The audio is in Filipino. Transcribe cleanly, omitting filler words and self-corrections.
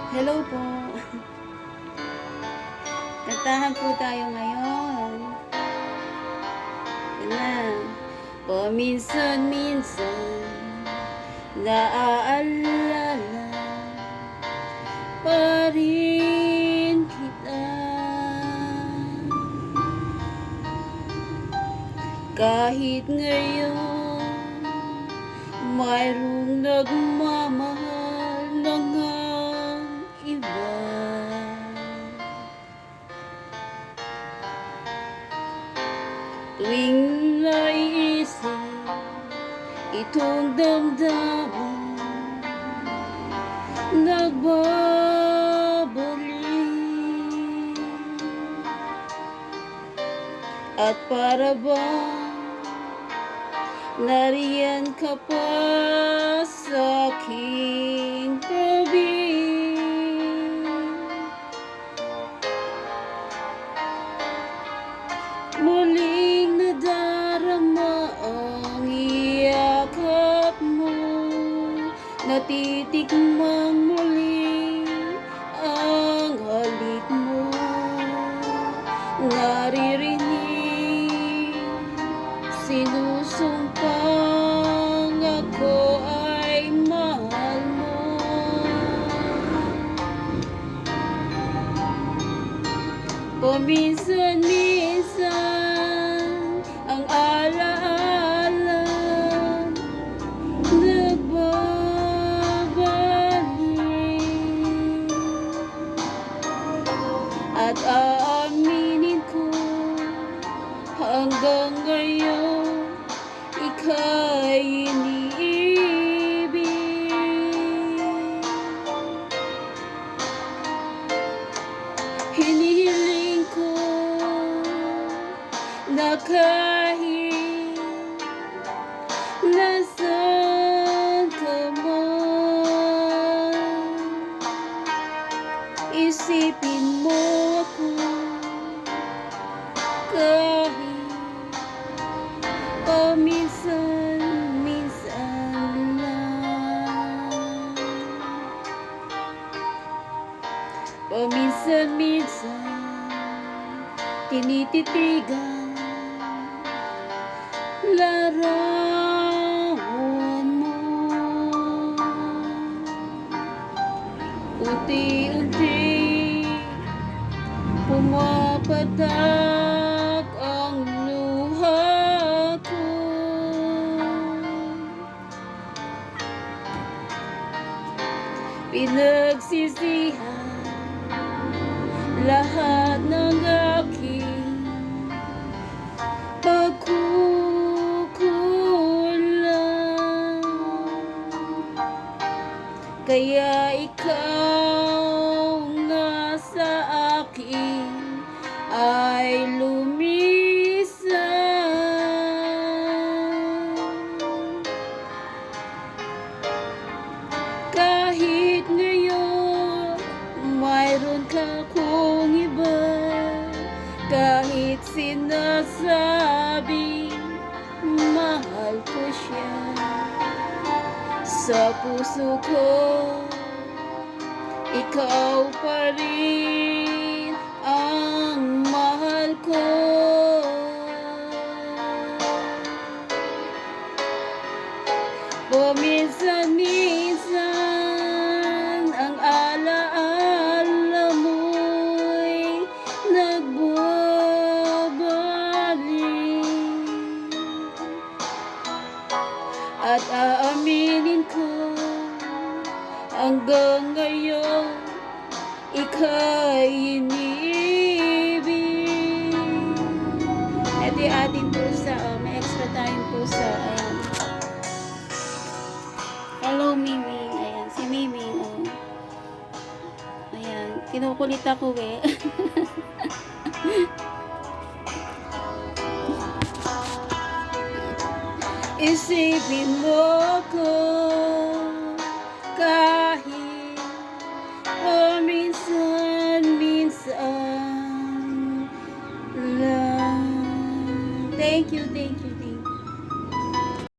Hello po. Kantahan po tayo ngayon. Yan na. Paminsan-minsan naaalala pa rin kita. Kahit ngayon mayroong nagmamahal ng iba. Tuwing naiisip itong damdamin, nagbabalik. At para bang nariyan ka pa sa aking tabi. Muling nadarama ang iyakap mo, natitikmang muli ang halik mo, naririnig sinusumpang ako ay mahal mo. Paminsan-minsan ang alaala nagbabalik, at aaminin ko hanggang ngayon ika'y iniibig. Hinihiling ko na kahit nasaan ka man, isipin mo ako kahit paminsan-minsan lang. Paminsan-minsan tinititigan larawan mo, unti-unti pumapatak ang luha ko. Pinagsisihan lahat ng aking pagkukulang, kaya ikaw nga sa akin ay lumisan. Kahit ngayon mayroon ka kong iba, kahit sinasabing mahal ko siya, sa puso ko ikaw pa rin ang mahal ko. Paminsan-minsan ang alaala mo'y nagbabalik, at aaminin ko hanggang ngayon ika'y iniibig. Ito yung ating pusa, may extra tayong pusa. Ayan. Hello, Miming. Ayan, si Miming. Ayan, kinukulit ako eh. Isipin mo ko